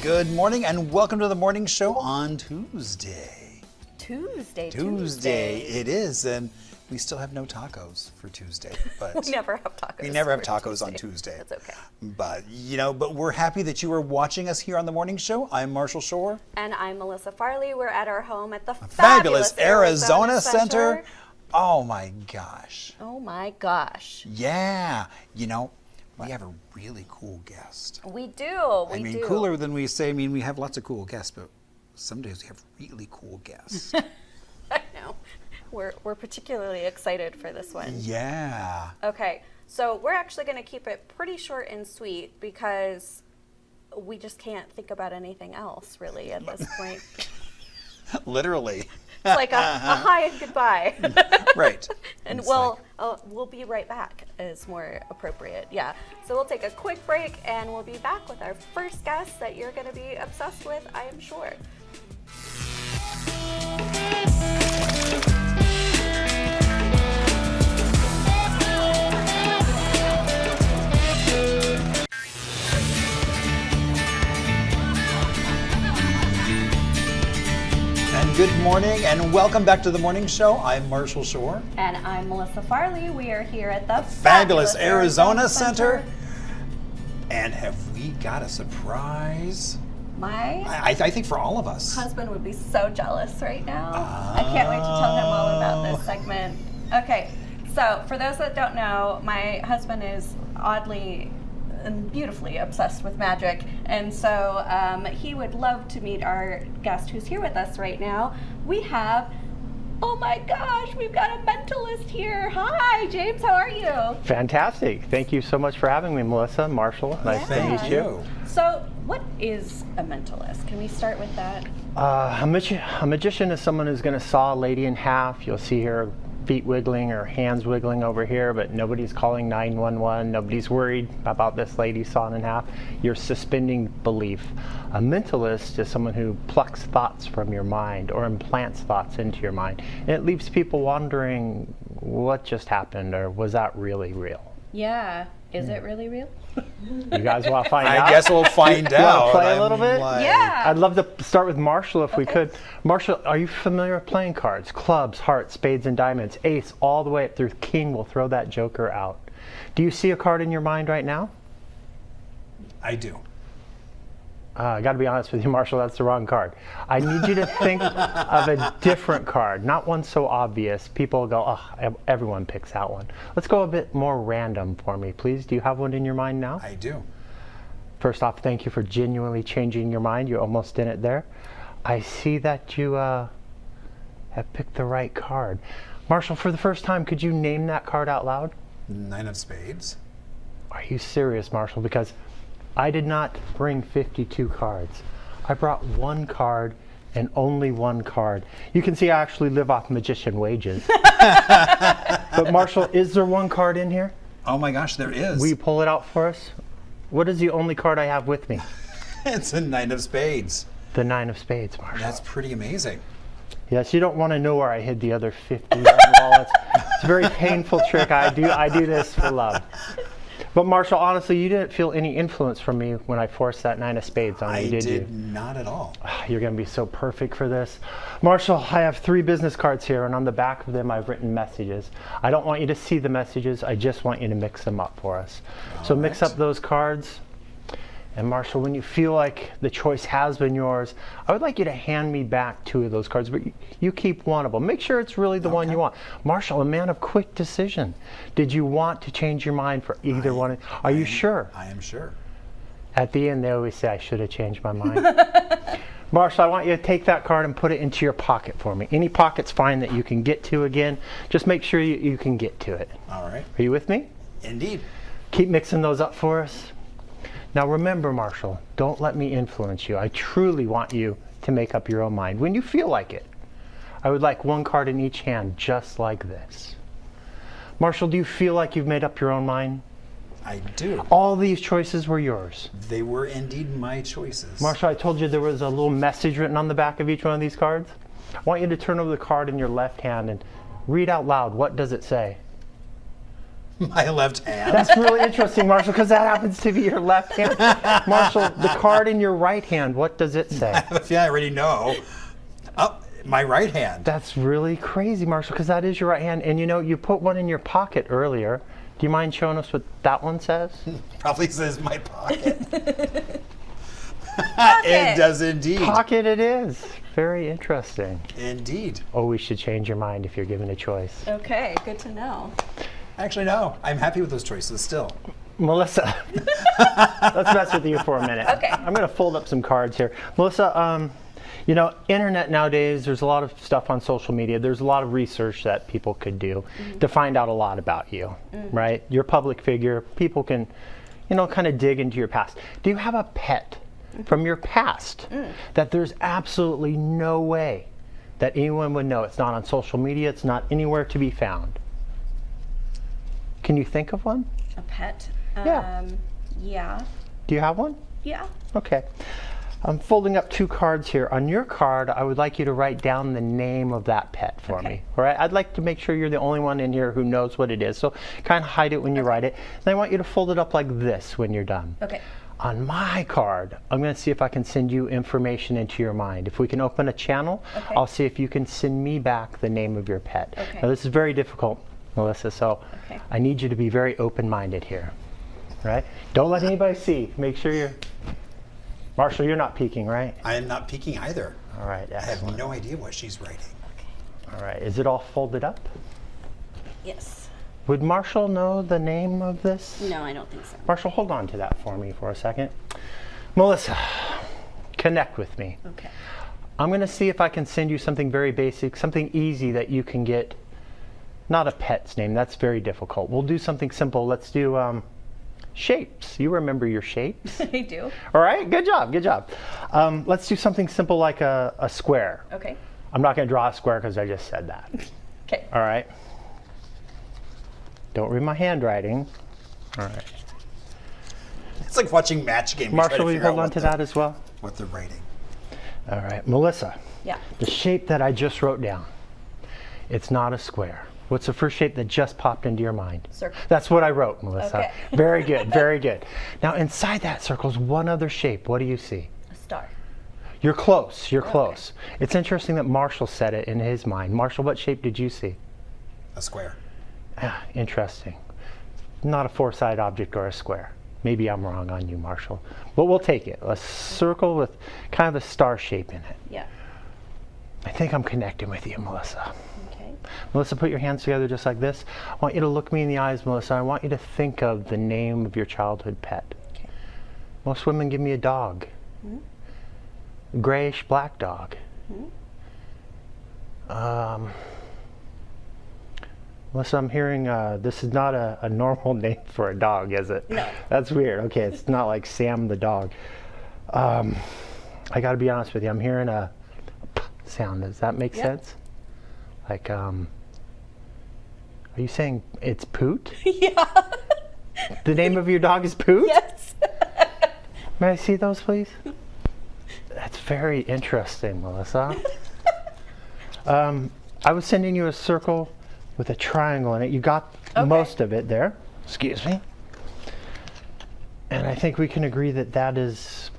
Good morning and welcome to the morning show on Tuesday. Tuesday. It is, and we still have no tacos for Tuesday. But We never have tacos. we never have for tacos on Tuesday. That's okay. But we're happy that you are watching us here on the morning show. I'm Marshall Shore. And I'm Melissa Farley. We're at our home at the Fabulous Arizona Center. Oh my gosh. Oh my gosh. Yeah. We have a really cool guest. We do. Cooler than we say. We have lots of cool guests, but some days we have really cool guests. I know. We're particularly excited for this one. Yeah. Okay, so we're actually going to keep it pretty short and sweet because we just can't think about anything else really at this point. Literally. It's like a hi and goodbye. Right. And It's we'll be right back is more appropriate. Yeah. So we'll take a quick break and we'll be back with our first guest that you're going to be obsessed with, I am sure. Good morning and welcome back to the morning show. I'm Marshall Shore. And I'm Melissa Farley. We are here at the Fabulous Arizona Center. And have we got a surprise? I think for all of us. Husband would be so jealous right now. I can't wait to tell him all about this segment. Okay, so for those that don't know, my husband is oddly and beautifully obsessed with magic, and so he would love to meet our guest who's here with us right now. We have, oh my gosh, we've got a mentalist here. Hi, James, how are you? Fantastic. Thank you so much for having me, Melissa, Marshall. Nice to meet you. So, what is a mentalist? Can we start with that? A magician is someone who's going to saw a lady in half. You'll see her feet wiggling or hands wiggling over here, but nobody's calling 911. Nobody's worried about this lady sawn in half. You're suspending belief. A mentalist is someone who plucks thoughts from your mind or implants thoughts into your mind. And it leaves people wondering what just happened, or was that really real? Yeah. Is it really real? You guys want to find out? I guess we'll find You want out. to play a little bit? Yeah. I'd love to start with Marshall if we could. Marshall, are you familiar with playing cards? Clubs, hearts, spades, and diamonds. Ace, all the way up through king. We'll throw that joker out. Do you see a card in your mind right now? I do. I got to be honest with you, Marshall, that's the wrong card. I need you to think of a different card, not one so obvious. People go, oh, everyone picks that one. Let's go a bit more random for me, please. Do you have one in your mind now? I do. First off, thank you for genuinely changing your mind. You're almost in it there. I see that you have picked the right card. Marshall, for the first time, could you name that card out loud? 9 of spades. Are you serious, Marshall? Because I did not bring 52 cards. I brought one card and only one card. You can see I actually live off magician wages. But Marshall, is there one card in here? Oh my gosh, there is. Will you pull it out for us? What is the only card I have with me? It's a 9 of spades. The 9 of spades, Marshall. That's pretty amazing. Yes, you don't want to know where I hid the other 50 wallets. It's a very painful trick. I do this for love. But Marshall, honestly, you didn't feel any influence from me when I forced that 9 of spades on you, did you? I did not at all. You're going to be so perfect for this. Marshall, I have 3 business cards here, and on the back of them I've written messages. I don't want you to see the messages. I just want you to mix them up for us. So mix up those cards. And Marshall, when you feel like the choice has been yours, I would like you to hand me back 2 of those cards, but you keep one of them. Make sure it's really the one you want. Marshall, a man of quick decision. Did you want to change your mind for either one? Are you sure? I am sure. At the end, they always say, I should have changed my mind. Marshall, I want you to take that card and put it into your pocket for me. Any pocket's fine that you can get to again. Just make sure you can get to it. All right. Are you with me? Indeed. Keep mixing those up for us. Now remember, Marshall, don't let me influence you. I truly want you to make up your own mind when you feel like it. I would like one card in each hand, just like this. Marshall, do you feel like you've made up your own mind? I do. All these choices were yours. They were indeed my choices. Marshall, I told you there was a little message written on the back of each one of these cards. I want you to turn over the card in your left hand and read out loud. What does it say? My left hand. That's really interesting, Marshall, because that happens to be your left hand. Marshall, the card in your right hand, what does it say? I have a feeling I already know. Oh, my right hand. That's really crazy, Marshall, because that is your right hand. And you know, you put one in your pocket earlier. Do you mind showing us what that one says? Probably says my pocket. Pocket. It does indeed. Pocket it is. Very interesting. Indeed. Oh, we should change your mind if you're given a choice. Okay, good to know. Actually, no. I'm happy with those choices still. Melissa, let's mess with you for a minute. Okay. I'm going to fold up some cards here. Melissa, you know, internet nowadays, there's a lot of stuff on social media. There's a lot of research that people could do to find out a lot about you, right? You're a public figure. People can, you know, kind of dig into your past. Do you have a pet from your past that there's absolutely no way that anyone would know? It's not on social media. It's not anywhere to be found. Can you think of one? A pet? Yeah. Yeah. Do you have one? Yeah. Okay. I'm folding up two cards here. On your card, I would like you to write down the name of that pet for me. All right? I'd like to make sure you're the only one in here who knows what it is. So kind of hide it when you write it. And I want you to fold it up like this when you're done. Okay. On my card, I'm going to see if I can send you information into your mind. If we can open a channel, I'll see if you can send me back the name of your pet. Okay. Now, this is very difficult, Melissa, so Okay. I need you to be very open-minded here. Right? Don't let anybody see. Make sure you're... Marshall, you're not peeking, right? I am not peeking either. All right, I have excellent. no idea what she's writing. All right, is it all folded up? Yes. Would Marshall know the name of this? No, I don't think so. Marshall, hold on to that for me for a second. Melissa, connect with me. Okay. I'm going to see if I can send you something very basic, something easy that you can get. Not a pet's name, that's very difficult. We'll do something simple. Let's do shapes. You remember your shapes? I do. All right, good job, good job. Let's do something simple like a square. Okay. I'm not going to draw a square because I just said that. Okay. All right. Don't read my handwriting. All right. It's like watching Match Game. Marshall, will you hold on to that as well? What they're writing. All right, Melissa. Yeah. The shape that I just wrote down, it's not a square. What's the first shape that just popped into your mind? Circle. That's what I wrote, Melissa. Okay. Very good, very good. Now inside that circle is one other shape. What do you see? A star. You're close, you're close. It's interesting that Marshall said it in his mind. Marshall, what shape did you see? A square. Ah, interesting. Not a four-sided object or a square. Maybe I'm wrong on you, Marshall. But we'll take it. A circle with kind of a star shape in it. Yeah. I think I'm connecting with you, Melissa. Okay. Melissa, put your hands together just like this. I want you to look me in the eyes, Melissa. I want you to think of the name of your childhood pet. Okay. Most women give me a dog. A grayish black dog. Melissa, I'm hearing this is not a normal name for a dog, is it? No. That's weird. Okay, it's not like Sam the dog. I got to be honest with you. I'm hearing a p sound. Does that make sense? Like, are you saying it's Poot? Yeah. The name of your dog is Poot? Yes. May I see those, please? That's very interesting, Melissa. I was sending you a circle with a triangle in it. You got most of it there. Excuse me. And I think we can agree that that is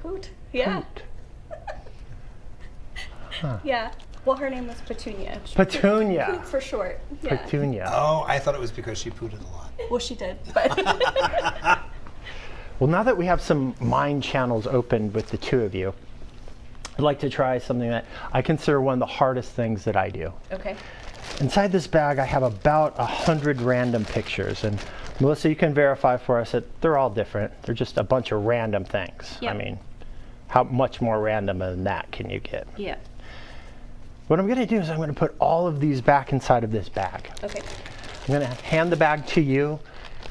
Poot. Yeah. Poot. Yeah. Well, her name was Petunia. Petunia. Poot for short. Yeah. Petunia. Oh, I thought it was because she pooted a lot. Well, she did, but Well, now that we have some mind channels opened with the two of you, I'd like to try something that I consider one of the hardest things that I do. okay. Inside this bag, I have about 100 random pictures. And Melissa, you can verify for us that they're all different. They're just a bunch of random things. Yep. I mean, how much more random than that can you get? Yeah. What I'm going to do is I'm going to put all of these back inside of this bag. Okay. I'm going to hand the bag to you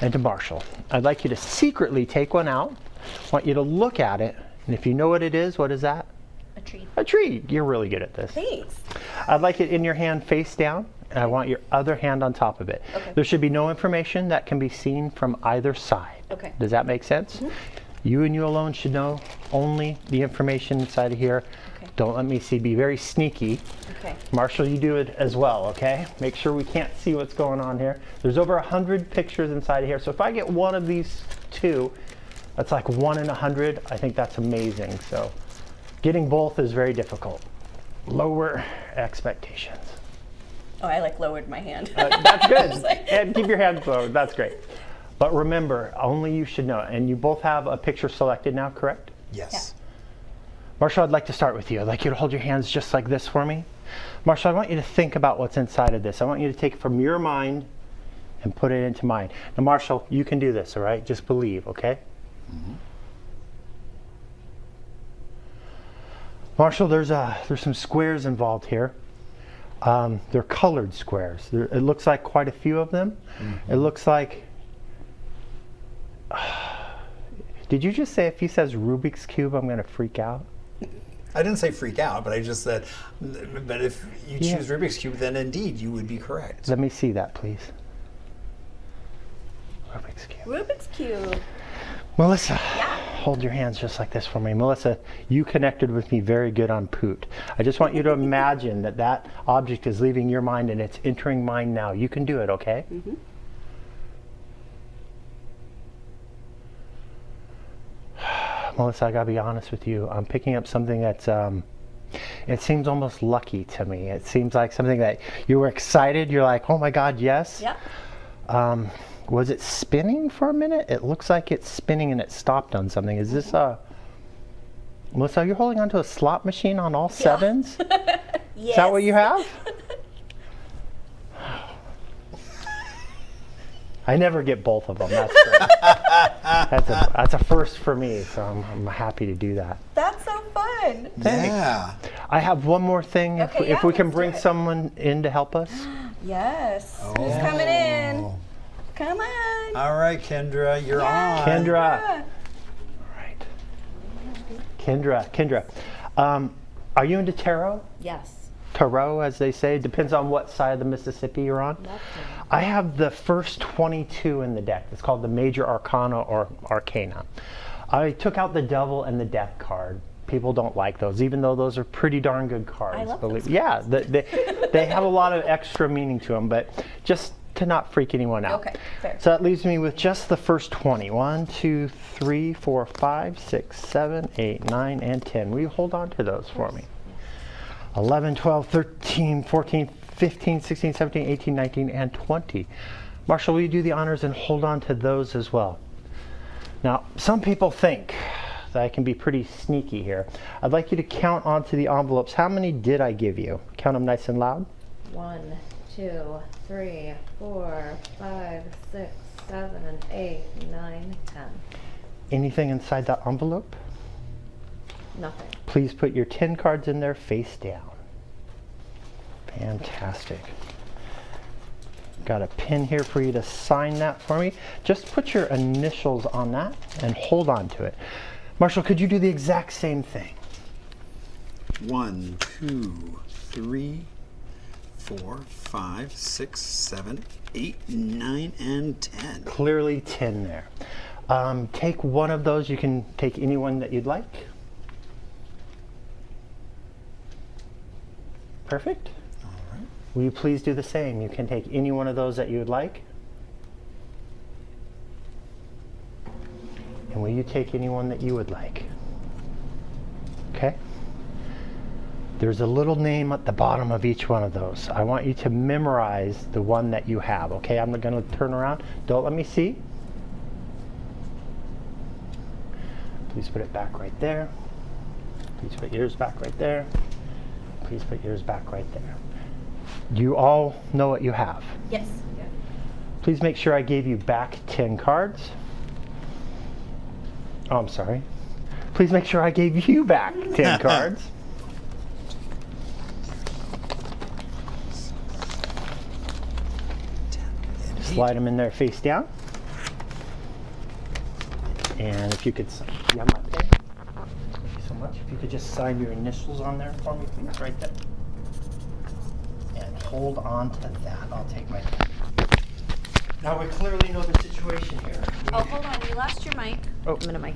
and to Marshall. I'd like you to secretly take one out. I want you to look at it. And if you know what it is, what is that? A tree. A tree. You're really good at this. Thanks. I'd like it in your hand face down, and I want your other hand on top of it. Okay. There should be no information that can be seen from either side. Okay. Does that make sense? You and you alone should know only the information inside of here. Okay. Don't let me see. Be very sneaky. Okay. Marshall, you do it as well, okay? Make sure we can't see what's going on here. There's over 100 pictures inside of here. So if I get one of these two, that's like 1 in 100. I think that's amazing. So getting both is very difficult. Lower expectations. Oh, I like lowered my hand. That's good. And keep your hands lowered. That's great. But remember, only you should know. And you both have a picture selected now, correct? Yes. Yeah. Marshall, I'd like to start with you. I'd like you to hold your hands just like this for me. Marshall, I want you to think about what's inside of this. I want you to take it from your mind and put it into mine. Now, Marshall, you can do this, all right? Just believe, okay? Mm-hmm. Marshall, there's some squares involved here. They're colored squares. It looks like quite a few of them. Mm-hmm. It looks like... Did you just say if he says Rubik's Cube, I'm going to freak out? I didn't say freak out, but I just said, but if you choose Rubik's Cube, then indeed you would be correct. Let me see that, please. Rubik's Cube. Rubik's Cube. Melissa, hold your hands just like this for me. Melissa, you connected with me very good on Poot. I just want you to imagine that that object is leaving your mind and it's entering mine now. You can do it, okay? Mm-hmm. Melissa, I gotta be honest with you. I'm picking up something that's, it seems almost lucky to me. It seems like something that you were excited. You're like, oh my God, yes. Yeah. Was it spinning for a minute? It looks like it's spinning and it stopped on something. Is this Melissa, are you holding onto a slot machine on all sevens? Yes. Is that what you have? I never get both of them. That's great. That's a first for me, so I'm happy to do that. That's so fun. Thanks. Yeah. I have one more thing. Okay, if we can let's bring do it. someone in to help us. Yes. Oh. Who's coming in? Come on. All right, Kendra, you're on. Kendra. All right. Kendra. Are you into tarot? Yes. Tarot, as they say, depends on what side of the Mississippi you're on. I have the first 22 in the deck. It's called the Major Arcana or Arcana. I took out the Devil and the Death card. People don't like those, even though those are pretty darn good cards. I love those. Yeah, they have a lot of extra meaning to them, but just to not freak anyone out. Okay, fair. So that leaves me with just the first 20. 1, 2, 3, 4, 5, 6, 7, 8, 9, and 10. Will you hold on to those for me? 11, 12, 13, 14, 15, 16, 17, 18, 19, and 20. Marshall, will you do the honors and hold on to those as well? Now, some people think that I can be pretty sneaky here. I'd like you to count onto the envelopes. How many did I give you? Count them nice and loud. 1, 2, 3, 4, 5, 6, 7, 8, 9, 10. Anything inside that envelope? Nothing. Please put your 10 cards in there face down. Fantastic. Got a pin here for you to sign that for me. Just put your initials on that and hold on to it. Marshall, could you do the exact same thing? 1, 2, 3, 4, 5, 6, 7, 8, 9, and 10. Clearly 10 there. Take one of those. You can take any one that you'd like. Perfect. All right. Will you please do the same? You can take any one of those that you would like. And will you take any one that you would like? Okay. There's a little name at the bottom of each one of those. I want you to memorize the one that you have. Okay, I'm going to turn around. Don't let me see. Please put it back right there. Please put yours back right there. Please put yours back right there. You all know what you have. Yes. Please make sure I gave you back 10 cards. Oh, I'm sorry. Please make sure I gave you back 10 cards. Slide them in there face down. And if you could, you have my pen? Thank you so much. If you could just sign your initials on there for me, please, right there. And hold on to that. I'll take my pen. Now we clearly know the situation here. Oh, hold on. You lost your mic. Oh, I'm gonna mic.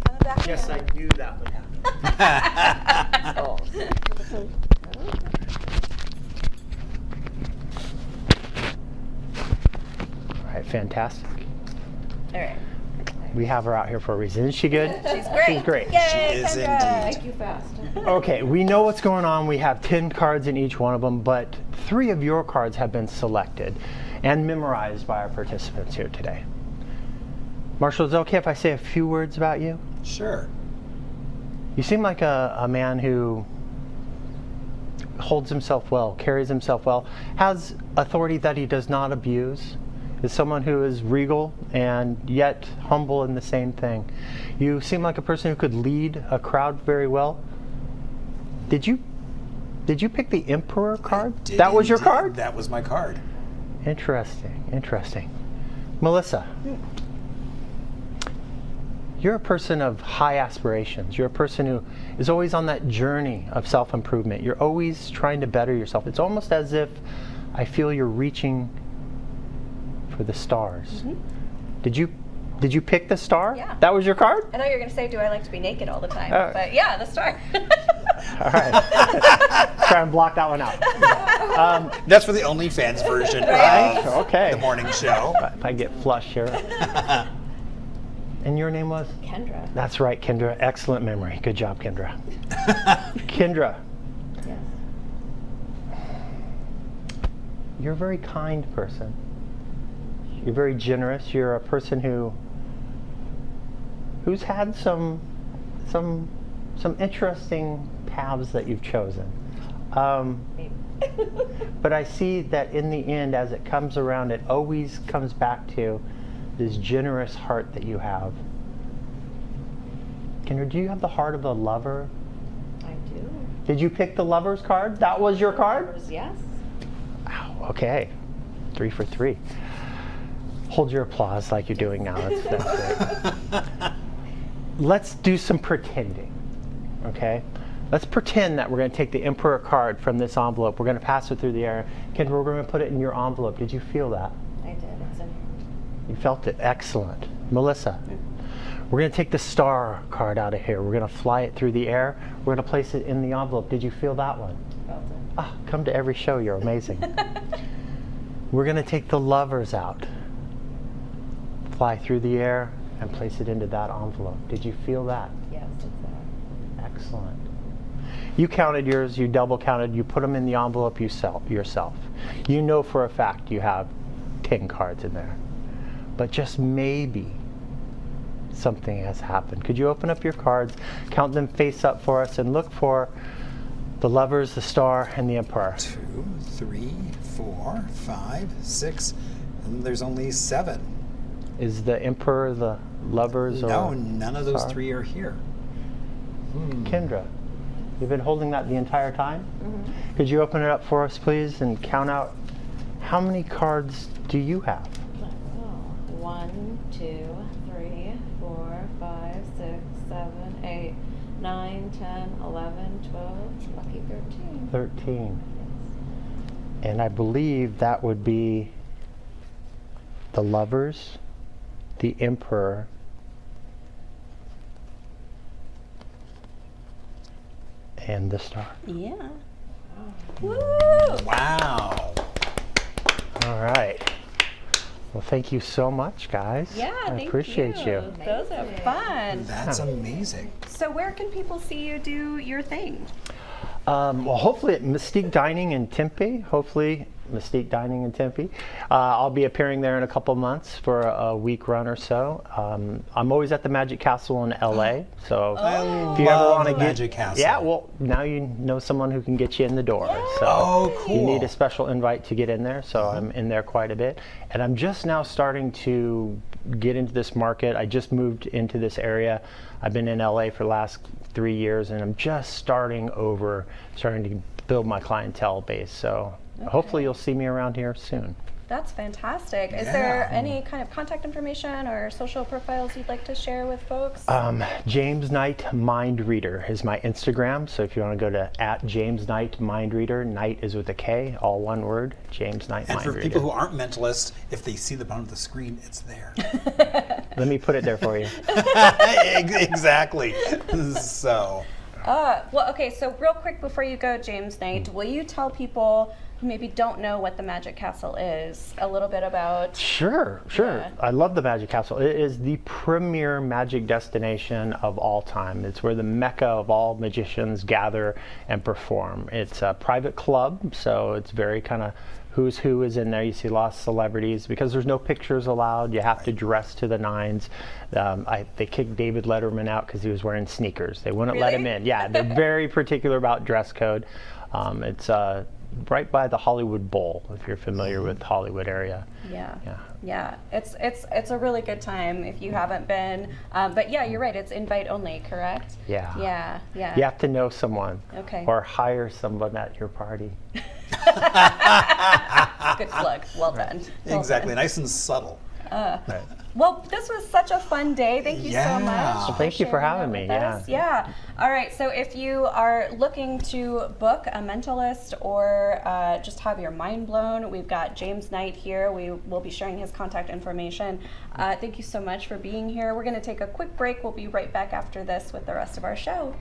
Coming back yes, in. I knew that would happen. Oh. All right, fantastic. All right. We have her out here for a reason. Isn't she good? She's great. She's great. Yay, She is Kendra. indeed. Thank you fast. Okay, we know what's going on. We have 10 cards in each one of them, but 3 of your cards have been selected and memorized by our participants here today. Marshall, is it okay if I say a few words about you? Sure. You seem like a man who holds himself well, carries himself well, has authority that he does not abuse, is someone who is regal and yet humble in the same thing. You seem like a person who could lead a crowd very well. Did you pick the Emperor card? Did That was your indeed. card? That was my card. Interesting, interesting. Melissa, you're a person of high aspirations. You're a person who is always on that journey of self-improvement. You're always trying to better yourself. It's almost as if I feel you're reaching for the stars. Did you pick the star? Yeah. That was your card? I thought you were going to say, do I like to be naked all the time? Oh. But yeah, the star. All right. Try and block that one out. That's for the OnlyFans version Right? of Okay. the morning show. If I get flush here. And your name was? Kendra. That's right, Kendra. Excellent memory. Good job, Kendra. Kendra, Yes. you're a very kind person. You're very generous. You're a person who's had some interesting paths that you've chosen. But I see that in the end, as it comes around, it always comes back to this generous heart that you have. Kendra, do you have the heart of a lover? I do. Did you pick the lover's card? That was your card? Yes. Wow, okay. 3 for 3. Hold your applause like you're doing now. That's great. Let's do some pretending, okay? Let's pretend that we're going to take the Emperor card from this envelope. We're going to pass it through the air. Kendra, we're going to put it in your envelope. Did you feel that? I did. It's in You felt it. Excellent. Melissa, we're going to take the star card out of here. We're going to fly it through the air. We're going to place it in the envelope. Did you feel that one? felt it. Ah, come to every show. You're amazing. We're going to take the lovers out, fly through the air, and place it into that envelope. Did you feel that? Yes, it's there. Excellent. You counted yours, you double counted, you put them in the envelope yourself. You know for a fact you have 10 cards in there. But just maybe something has happened. Could you open up your cards, count them face up for us, and look for the lovers, the star, and the Emperor? 2, 3, 4, 5, 6, and there's only 7. Is the Emperor the lovers? No, or none of those star? 3 are here. Kendra, you've been holding that the entire time? Mm-hmm. Could you open it up for us, please, and count out how many cards do you have? 1, 2, 3, 4, 5, 6, 7, 8, 9, 10, 11, 12, lucky 13. 13. And I believe that would be the lovers, the Emperor, and the star. Yeah. Wow. Woo! Wow. All right. Well, thank you so much, guys. Yeah, I thank appreciate you. Those are fun. That's amazing. So where can people see you do your thing? Well, hopefully at Mystique Dining in Tempe. Hopefully, Mystique Dining in Tempe. I'll be appearing there in a couple months for a week run or so. I'm always at the Magic Castle in LA. So I if you ever love want to the get Magic Castle. yeah, well, now you know someone who can get you in the door. So Oh, cool. you need a special invite to get in there. So I'm in there quite a bit, and I'm just now starting to get into this market. I just moved into this area. I've been in LA for the last 3 years, and I'm just starting to build my clientele base. So hopefully you'll see me around here soon. That's fantastic. Is there any kind of contact information or social profiles you'd like to share with folks? James Knight Mind Reader is my Instagram. So if you want to go to @James Knight Mind Reader, Knight is with a K, all one word, James Knight And Mind for Reader. people who aren't mentalists, if they see the bottom of the screen, it's there. Let me put it there for you. Exactly. So. Well, okay, so real quick before you go, James Knight, will you tell people who maybe don't know what the Magic Castle is a little bit about? Sure. Yeah. I love the Magic Castle. It is the premier magic destination of all time. It's where the mecca of all magicians gather and perform. It's a private club, so it's very kind of who's who is in there. You see lots of celebrities because there's no pictures allowed. You have to dress to the nines. They kicked David Letterman out because he was wearing sneakers. They wouldn't let him in. Yeah, they're very particular about dress code. It's right by the Hollywood Bowl, if you're familiar with Hollywood area. Yeah. It's a really good time if you haven't been. But yeah, you're right. It's invite only, correct? Yeah. Yeah. You have to know someone. Okay. Or hire someone at your party. Good plug. Well done. Well Exactly. done. Nice and subtle. Right. Well, this was such a fun day. Thank you so much. Well, thank you for sharing having that me. with us. Yeah. All right. So if you are looking to book a mentalist or just have your mind blown, we've got James Knight here. We will be sharing his contact information. Thank you so much for being here. We're going to take a quick break. We'll be right back after this with the rest of our show.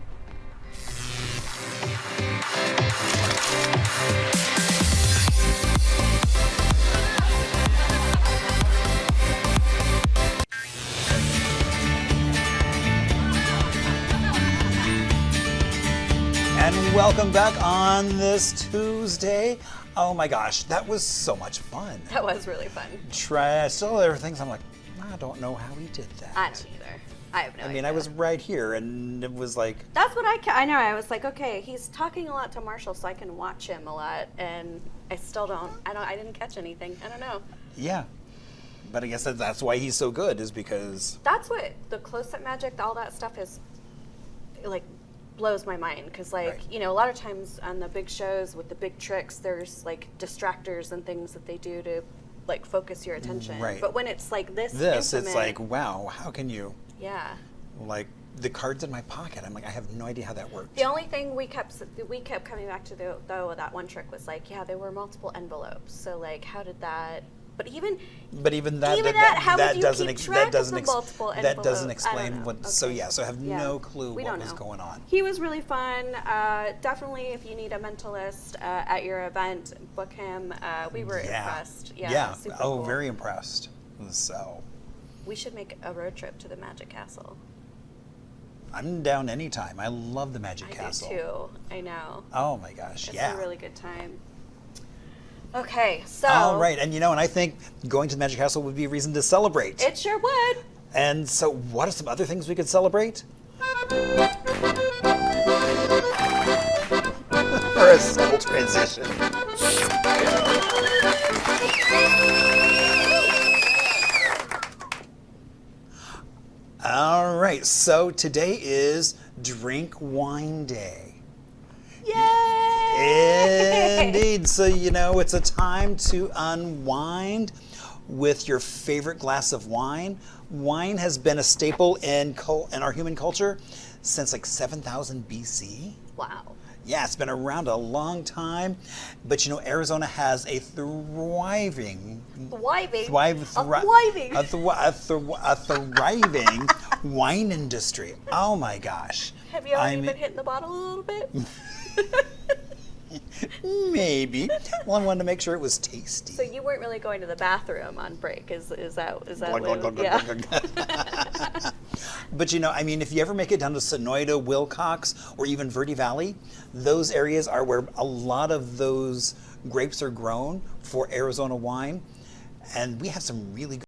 And welcome back on this Tuesday. Oh my gosh, that was so much fun. That was really fun. Still there are things I'm like, I don't know how he did that. I don't either. I have no idea. I mean, I was right here and it was like, That's what I know. I was like, okay, he's talking a lot to Marshall, so I can watch him a lot, and I still don't. I didn't catch anything. I don't know. yeah. But I guess that's why he's so good, is because That's what the close-up magic, all that stuff is like blows my mind because like Right. you know, a lot of times on the big shows with the big tricks, there's like distractors and things that they do to like focus your attention. Right. But when it's like this it's intimate, like, wow, how can you, yeah. like, the card's in my pocket. I'm like, I have no idea how that worked. The only thing we kept coming back to though that one trick was like, yeah, there were multiple envelopes. So like, how did that? But even how would you doesn't keep ex- track that doesn't of the ex- multiple that envelopes? doesn't I explain don't know. what. So Okay. yeah, so I have Yeah. no clue We what don't was know. going on. He was really fun. Definitely, if you need a mentalist at your event, book him. We were impressed. Yeah. Super Oh, cool. very impressed. So We should make a road trip to the Magic Castle. I'm down anytime. I love the Magic I Castle. do too. I know. Oh my gosh, It's yeah. a really good time. Okay, so. All right, and and I think going to the Magic Castle would be a reason to celebrate. It sure would. And so, what are some other things we could celebrate? For a subtle transition. All right, so today is Drink Wine Day. Yay! Indeed. So, it's a time to unwind with your favorite glass of wine. Wine has been a staple in our human culture since like 7,000 BC. Wow. Yeah, it's been around a long time. But Arizona has a thriving wine industry. Oh my gosh. Have you already been hitting the bottle a little bit? Maybe. Well, I wanted to make sure it was tasty. So you weren't really going to the bathroom on break, is that Glug, what? glug, glug, Yeah. glug, glug, glug. But if you ever make it down to Sonoyta, Wilcox, or even Verde Valley, those areas are where a lot of those grapes are grown for Arizona wine. And we have some really good